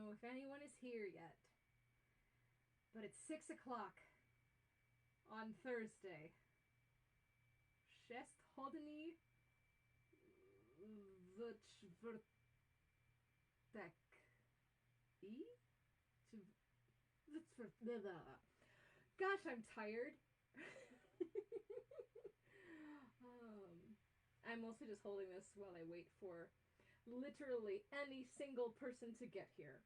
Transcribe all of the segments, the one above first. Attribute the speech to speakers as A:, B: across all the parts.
A: know if anyone is here yet, but it's 6 o'clock on Thursday. Szeschodni w czwartek. Gosh, I'm tired. I'm also just holding this while I wait for literally any single person to get here.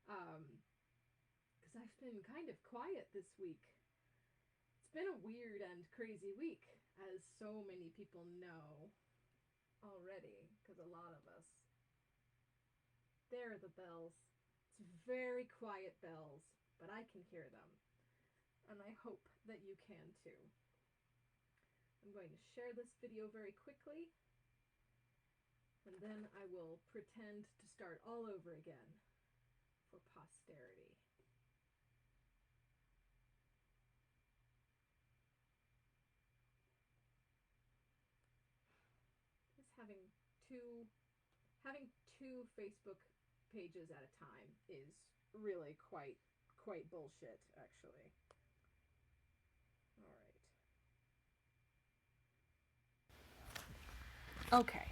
A: Because I've been kind of quiet this week. It's been a weird and crazy week, as so many people know already, because a lot of us. There are the bells. It's very quiet bells, but I can hear them. And I hope that you can too. I'm going to share this video very quickly, and then I will pretend to start all over again for posterity. Just having two Facebook pages at a time is really quite bullshit, actually. All right. Okay.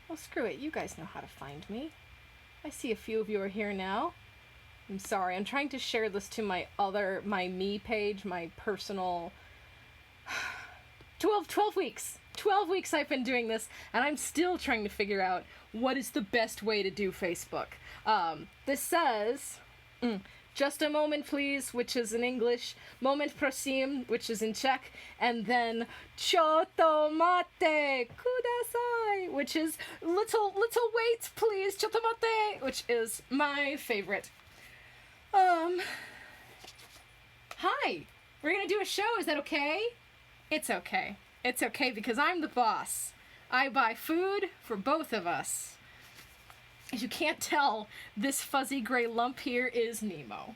A: Well, screw it. You guys know how to find me. I see a few of you are here now. I'm sorry. I'm trying to share this to my me page, my personal... 12 weeks. 12 weeks I've been doing this, and I'm still trying to figure out what is the best way to do Facebook. This says... just a moment, please, which is in English, moment prosím, which is in Czech, and then chotomate kudasai, which is little wait, please, chotomate, which is my favorite. Hi, we're gonna do a show, is that okay? It's okay. It's okay because I'm the boss. I buy food for both of us. As you can't tell, this fuzzy gray lump here is Nemo.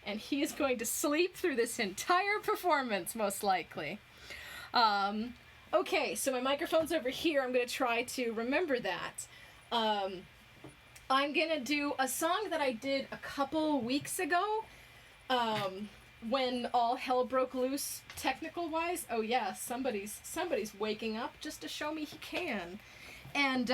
A: And he is going to sleep through this entire performance, most likely. Okay, so my microphone's over here. I'm going to try to remember that. I'm going to do a song that I did a couple weeks ago, when all hell broke loose, technical-wise. Oh yeah, somebody's waking up just to show me he can. And,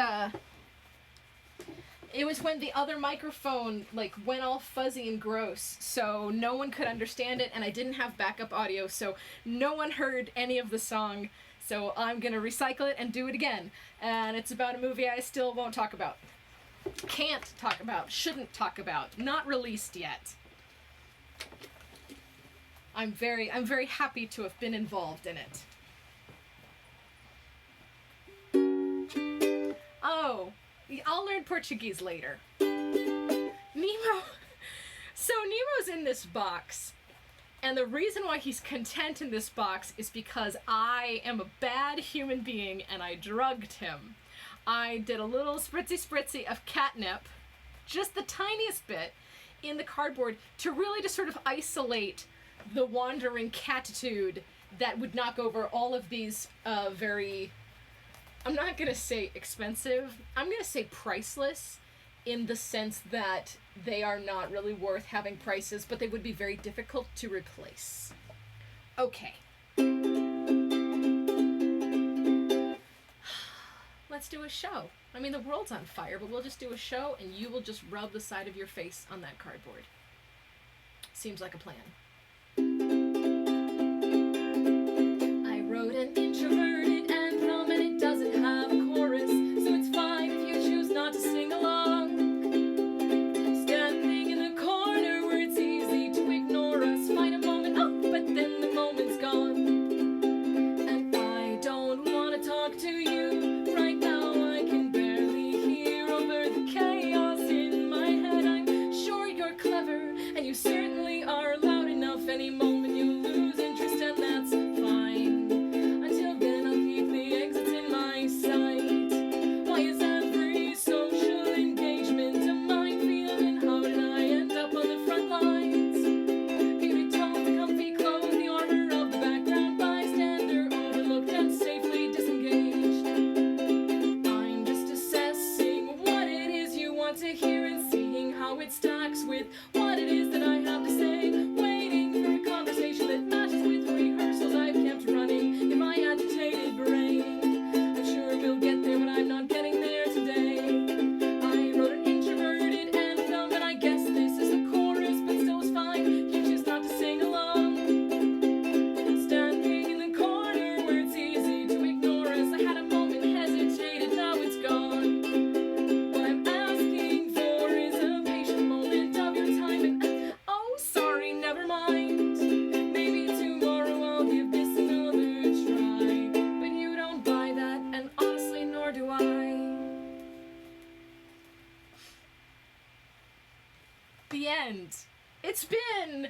A: it was when the other microphone, went all fuzzy and gross, so no one could understand it, and I didn't have backup audio, so no one heard any of the song, so I'm gonna recycle it and do it again. And it's about a movie I still won't talk about. Can't talk about, shouldn't talk about, not released yet. I'm very happy to have been involved in it. Oh, I'll learn Portuguese later. Nemo. So Nemo's in this box, and the reason why he's content in this box is because I am a bad human being and I drugged him. I did a little spritzy of catnip, just the tiniest bit, in the cardboard to really just sort of isolate the wandering catitude that would knock over all of these very... I'm not going to say expensive, I'm going to say priceless, in the sense that they are not really worth having prices, but they would be very difficult to replace. Okay. Let's do a show. I mean, the world's on fire, but we'll just do a show, and you will just rub the side of your face on that cardboard. Seems like a plan. I wrote an introverted anthem, and it doesn't have a chorus, so it's fine if you choose not to sing along. Standing in the corner where it's easy to ignore us, find a moment, oh, but then the moment's gone. And I don't want to talk to you right now, I can barely hear over the chaos in my head. I'm sure you're clever, and you certainly are loud enough. been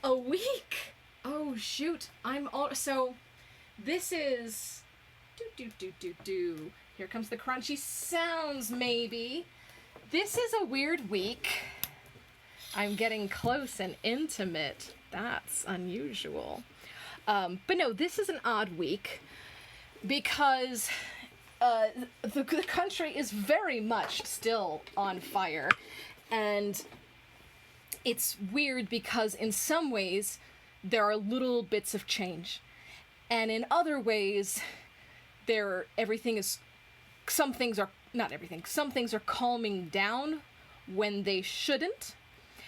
A: a week. Oh shoot, so this is here comes the crunchy sounds. Maybe this is a weird week. I'm getting close and intimate. That's unusual. But no, this is an odd week because the country is very much still on fire. And it's weird because in some ways there are little bits of change. And in other ways, some things are calming down when they shouldn't.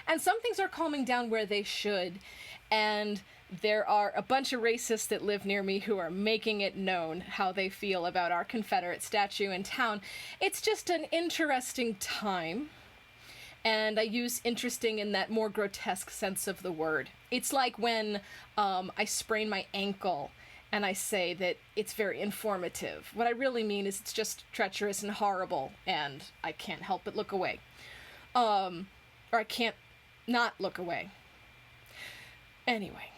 A: And some things are calming down where they should. And there are a bunch of racists that live near me who are making it known how they feel about our Confederate statue in town. It's just an interesting time. And I use interesting in that more grotesque sense of the word. It's like when I sprain my ankle and I say that it's very informative. What I really mean is it's just treacherous and horrible, and I can't help but look away. Or I can't not look away. Anyway,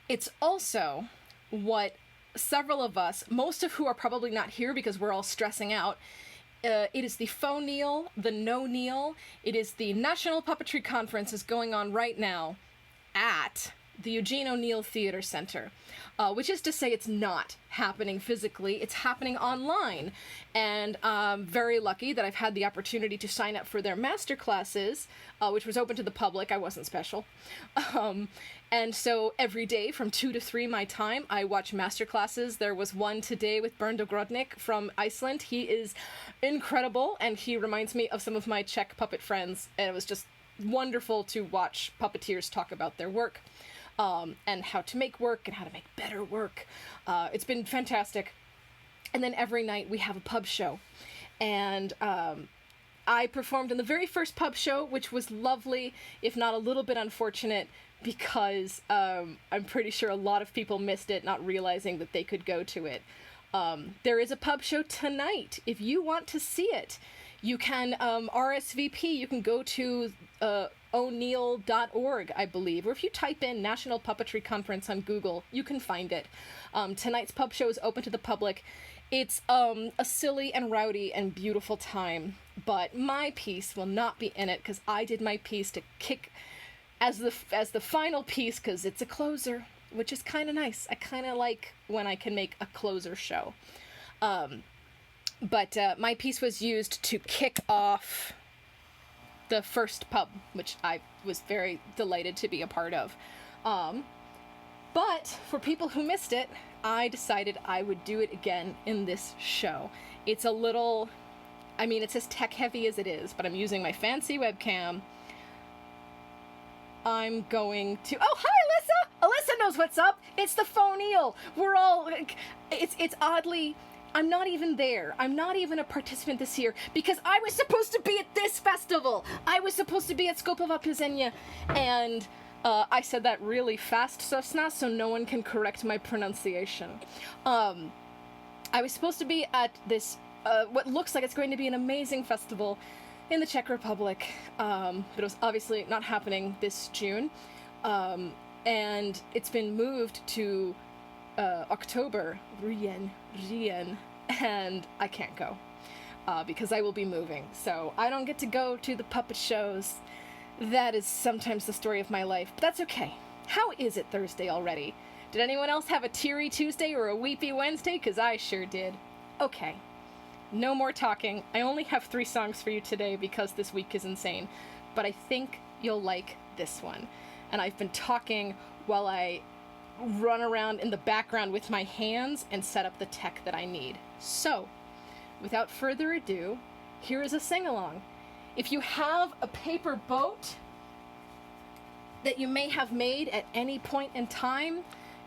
A: it's also what several of us, most of who are probably not here because we're all stressing out, it is the Faux'Neill, the No-Kneel. It is the National Puppetry Conference is going on right now at the Eugene O'Neill Theater Center, which is to say it's not happening physically, it's happening online. And I'm very lucky that I've had the opportunity to sign up for their master classes, which was open to the public. I wasn't special. And so every day from 2 to 3 my time, I watch master classes. There was one today with Bernd Ogrodnik from Iceland. He is incredible, and he reminds me of some of my Czech puppet friends, and it was just wonderful to watch puppeteers talk about their work. And how to make work and how to make better work. It's been fantastic. And then every night we have a pub show. And I performed in the very first pub show, which was lovely, if not a little bit unfortunate, because I'm pretty sure a lot of people missed it, not realizing that they could go to it. There is a pub show tonight. If you want to see it, you can RSVP. You can go to O'Neill.org, I believe, or if you type in National Puppetry Conference on Google, you can find it. Tonight's pub show is open to the public. It's a silly and rowdy and beautiful time, but my piece will not be in it because I did my piece to kick as the final piece because it's a closer, which is kind of nice. I kind of like when I can make a closer show. But my piece was used to kick off the first pub, which I was very delighted to be a part of. But for people who missed it, I decided I would do it again in this show. It's a little, it's as tech heavy as it is, but I'm using my fancy webcam. I'm going to, oh, hi, Alyssa! Alyssa knows what's up! It's the Faux'Neill! We're all, it's oddly, I'm not even there. I'm not even a participant this year because I was supposed to be at this festival. I was supposed to be at Skopova Pizenia, and I said that really fast, Sosna, so no one can correct my pronunciation. I was supposed to be at this, what looks like it's going to be an amazing festival in the Czech Republic, but it was obviously not happening this June, and it's been moved to October, Rien, and I can't go because I will be moving. So I don't get to go to the puppet shows. That is sometimes the story of my life, but that's okay. How is it Thursday already? Did anyone else have a teary Tuesday or a weepy Wednesday? Because I sure did. Okay, no more talking. I only have 3 songs for you today because this week is insane, but I think you'll like this one. And I've been talking while I run around in the background with my hands and set up the tech that I need. So, without further ado, here is a sing-along. If you have a paper boat that you may have made at any point in time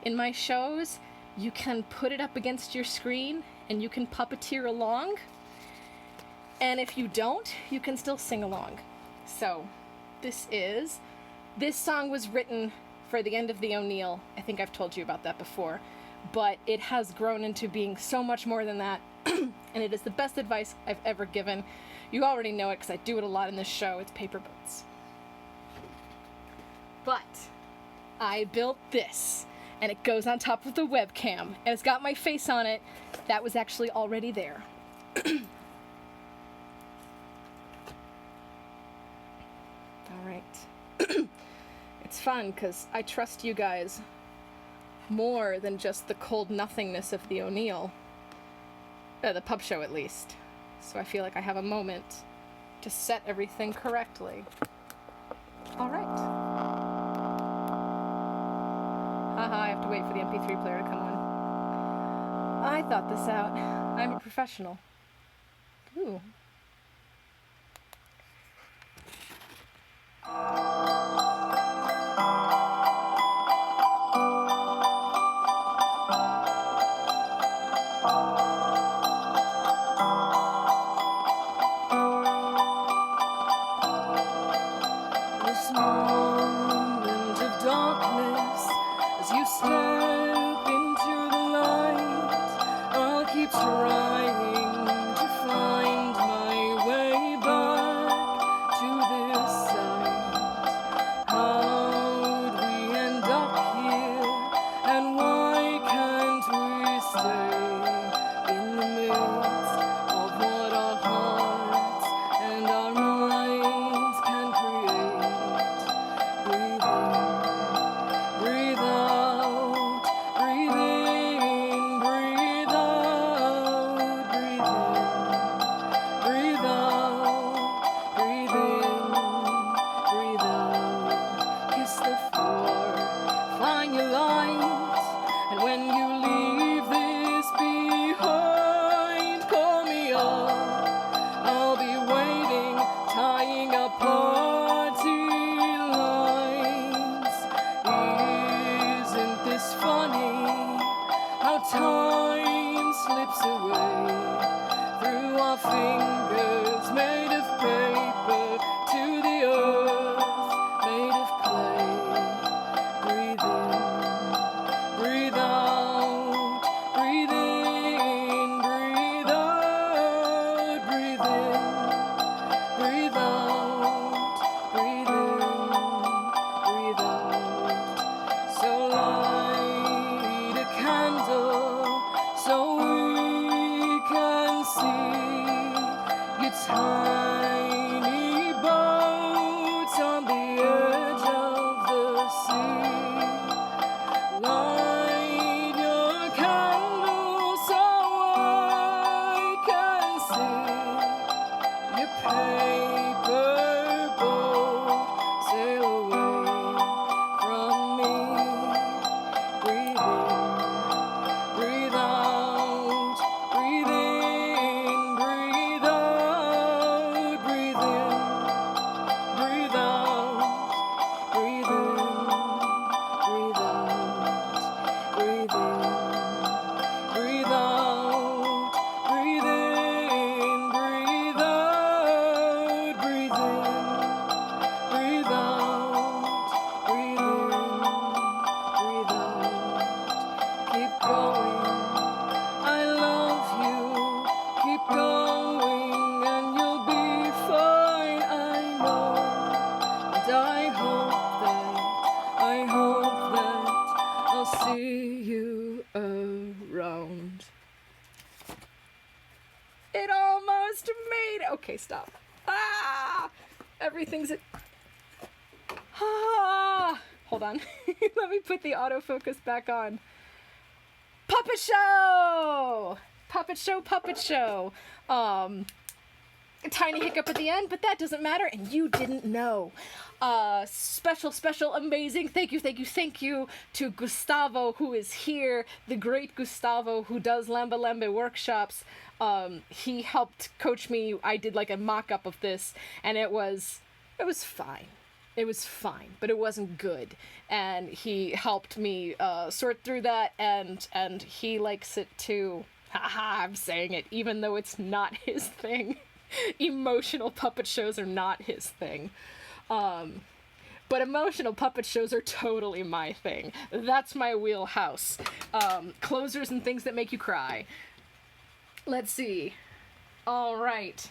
A: in my shows, you can put it up against your screen and you can puppeteer along. And if you don't, you can still sing along. So, this song was written for the end of the O'Neill. I think I've told you about that before, but it has grown into being so much more than that, and it is the best advice I've ever given. You already know it because I do it a lot in this show. It's paper boats. But I built this, and it goes on top of the webcam, and it's got my face on it. That was actually already there. All right. It's fun because I trust you guys more than just the cold nothingness of the O'Neill. The pub show, at least. So I feel like I have a moment to set everything correctly. All right. Haha, I have to wait for the MP3 player to come on. I thought this out. I'm a professional. Ooh. This moment of darkness, as you step into the light, I'll keep trying to find my way back to this side. How'd we end up here, and why can't we stay in the midst of what our hearts and our minds can create? Breathe in, breathe out, breathe in, breathe out, breathe in, breathe out, breathe in, breathe out. Kiss the floor, find your light, and when you leave this behind, call me up. I'll be waiting, tying up party lines. Isn't this funny, how time slips away through our fingers, made of paper, to the earth, made of clay. Breathe in, breathe out, breathe in, breathe out, breathe in, breathe out, breathe in, breathe out. So light a candle so we can see your tiny boat on the edge of the sea. Light your candle so I can see your paper boat sail away from me. Breathe in, breathe out, breathe in, breathe out, breathe in, breathe out, breathe in, breathe out, breathe in, breathe out, breathe in, breathe out, breathe in, breathe out, breathe in, breathe out. Keep going, I love you. Keep going and you'll be fine, I know. And I hope that I'll see you around. It almost made. Okay, stop. Ah! Everything's at. Ah! Hold on. Let me put the autofocus back on. Puppet show! Puppet show, puppet show. A tiny hiccup at the end, but that doesn't matter, and you didn't know. Special, amazing, thank you to Gustavo, who is here, the great Gustavo, who does Lamba Lambe workshops. He helped coach me. I did like a mock-up of this, and it was fine. It was fine, but it wasn't good. And he helped me sort through that, and he likes it too. Haha, I'm saying it, even though it's not his thing. Emotional puppet shows are not his thing. But emotional puppet shows are totally my thing. That's my wheelhouse. Closers and things that make you cry. Let's see. All right.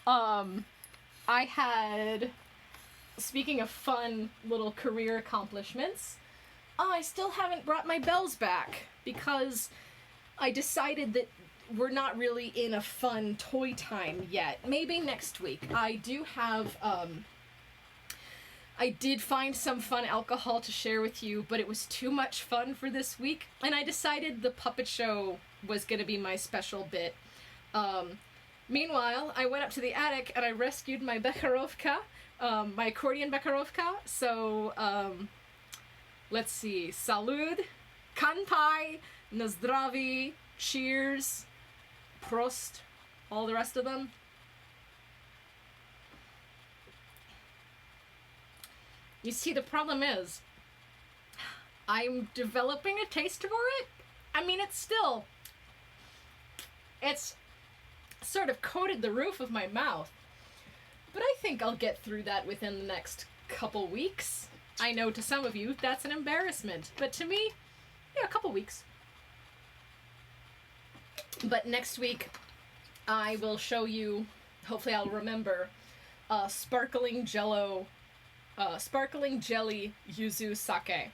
A: I had speaking of fun little career accomplishments, I still haven't brought my bells back because I decided that we're not really in a fun toy time yet. Maybe next week. I do have, I did find some fun alcohol to share with you, but it was too much fun for this week, and I decided the puppet show was going to be my special bit. Meanwhile, I went up to the attic and I rescued my Bekharovka, my accordion Bekharovka. So, let's see. Salud, kanpai, na zdraví, cheers, prost, all the rest of them. You see, the problem is, I'm developing a taste for it. I mean, it's sort of coated the roof of my mouth. But I think I'll get through that within the next couple weeks. I know to some of you that's an embarrassment, but to me, yeah, a couple weeks. But next week, I will show you, hopefully I'll remember, sparkling jelly yuzu sake,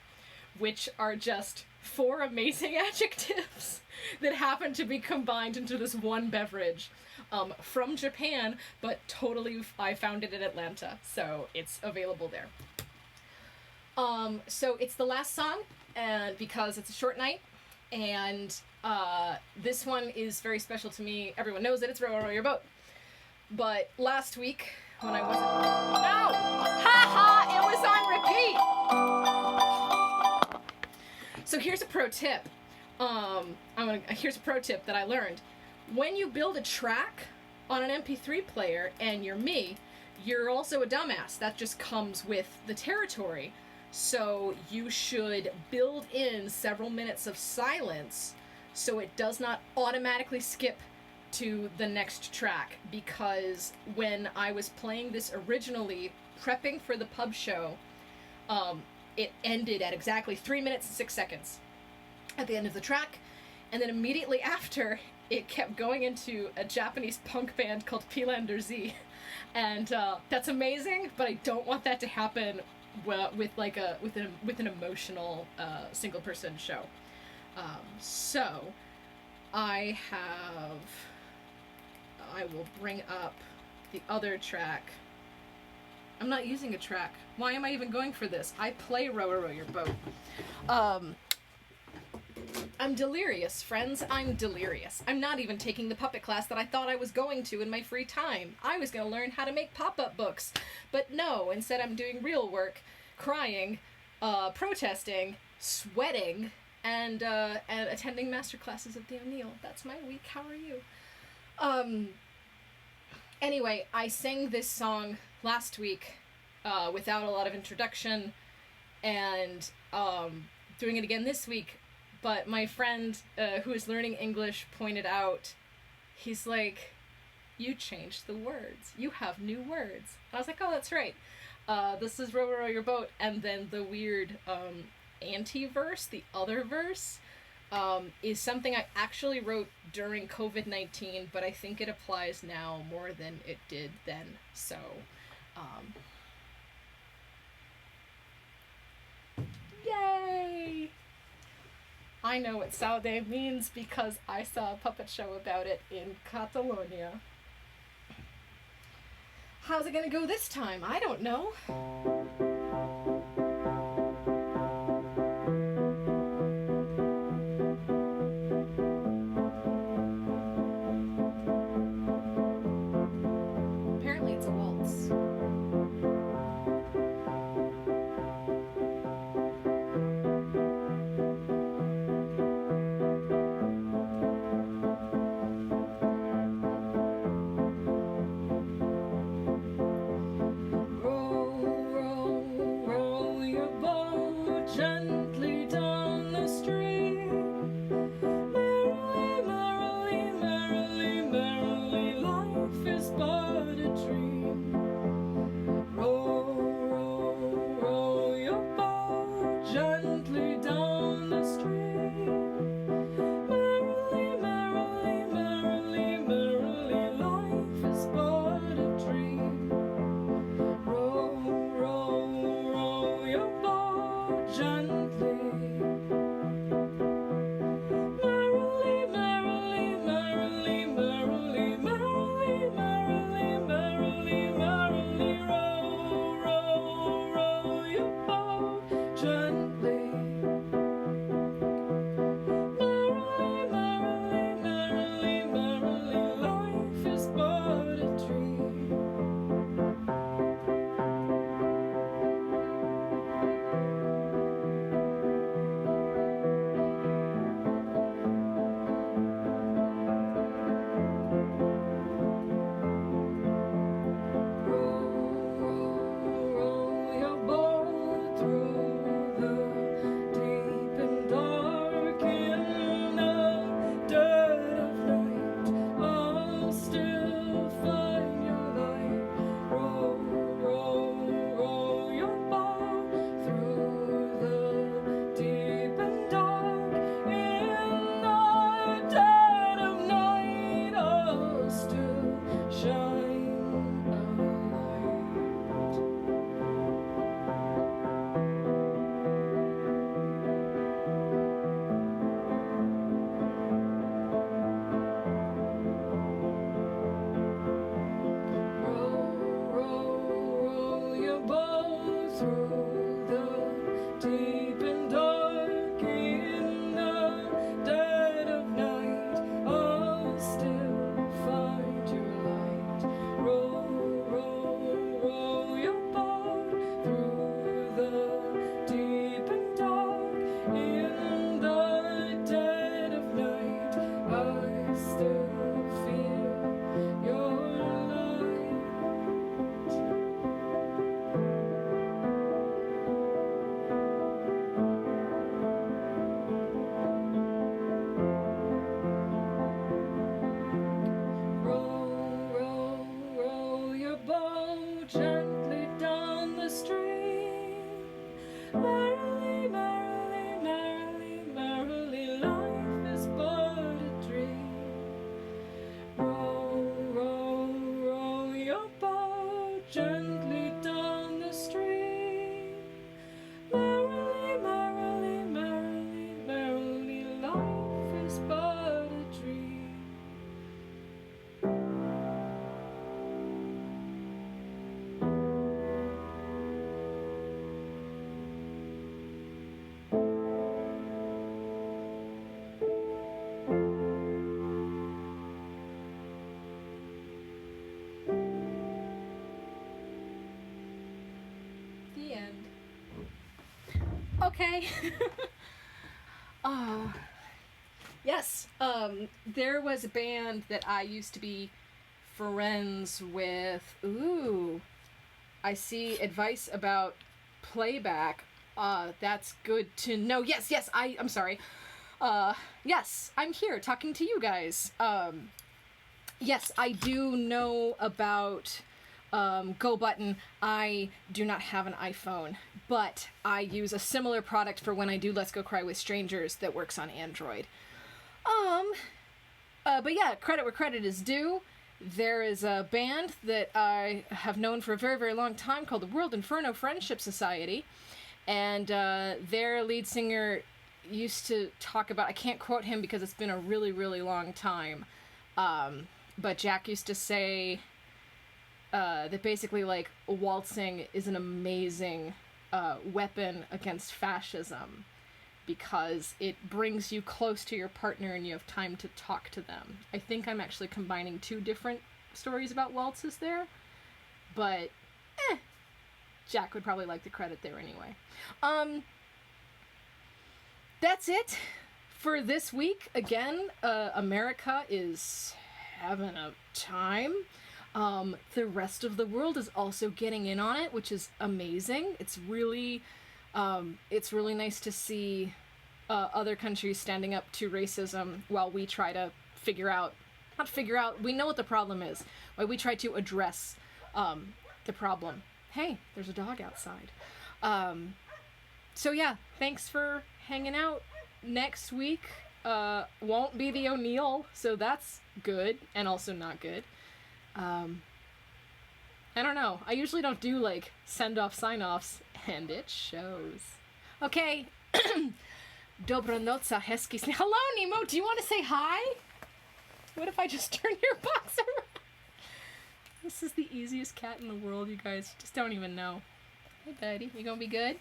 A: which are just 4 amazing adjectives that happen to be combined into this one beverage from Japan, but totally I found it in Atlanta, so it's available there. So it's the last song, and because it's a short night, and this one is very special to me. Everyone knows that it's Row Row Your Boat. But last week, when I wasn't... No! Ha-ha! It was on repeat! So here's a pro tip. Here's a pro tip that I learned. When you build a track on an MP3 player, and you're me, you're also a dumbass. That just comes with the territory. So you should build in several minutes of silence so it does not automatically skip to the next track, because when I was playing this originally, prepping for the pub show, it ended at exactly 3 minutes and 6 seconds at the end of the track, and then immediately after, it kept going into a Japanese punk band called Pilander Z, and that's amazing, but I don't want that to happen with an emotional single person show. So I will bring up the other track. I'm not using a track. Why am I even going for this? I play Row Row Your Boat. I'm delirious, friends. I'm delirious. I'm not even taking the puppet class that I thought I was going to in my free time. I was going to learn how to make pop-up books. But no, instead I'm doing real work, crying, protesting, sweating, and attending master classes at the O'Neill. That's my week. How are you? Anyway, I sang this song last week without a lot of introduction, and doing it again this week. But my friend who is learning English pointed out, he's like, you changed the words. You have new words. And I was like, oh, that's right. This is Row Row Your Boat. And then the weird anti-verse, the other verse, is something I actually wrote during COVID-19, but I think it applies now more than it did then. So, yay! I know what Saude means because I saw a puppet show about it in Catalonia. How's it gonna go this time? I don't know. Apparently it's a waltz. Row, row Okay. Yes. There was a band that I used to be friends with. Ooh. I see advice about playback. That's good to know. Yes, I'm sorry. Yes, I'm here talking to you guys. Yes, I do know about Go Button. I do not have an iPhone, but I use a similar product for when I do Let's Go Cry with Strangers that works on Android. But yeah, credit where credit is due. There is a band that I have known for a very, very long time called the World Inferno Friendship Society, and their lead singer used to talk about, I can't quote him because it's been a really, really long time, but Jack used to say that basically, like, waltzing is an amazing weapon against fascism because it brings you close to your partner and you have time to talk to them. I think I'm actually combining two different stories about waltzes there, but Jack would probably like the credit there anyway. That's it for this week. Again, America is having a time. The rest of the world is also getting in on it, which is amazing. It's really nice to see other countries standing up to racism while we try to we know what the problem is, while we try to address the problem. Hey, there's a dog outside. So yeah, thanks for hanging out. Next week won't be the O'Neill, so that's good and also not good. I don't know. I usually don't do, like, send-off sign-offs, and it shows. Okay. Dobranoc, hezky sny. Hello, Nemo! Do you want to say hi? What if I just turn your box around? This is the easiest cat in the world, you guys. You just don't even know. Hey, buddy. You gonna be good?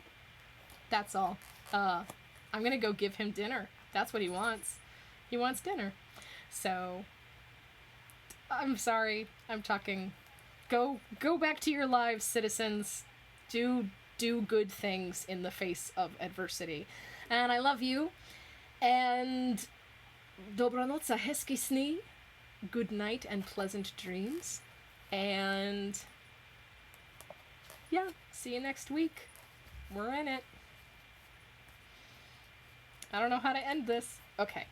A: That's all. I'm gonna go give him dinner. That's what he wants. He wants dinner. So, I'm sorry. I'm talking. Go back to your lives, citizens. Do good things in the face of adversity. And I love you. And dobranoc, hezky sny. Good night and pleasant dreams. And yeah, see you next week. We're in it. I don't know how to end this. Okay.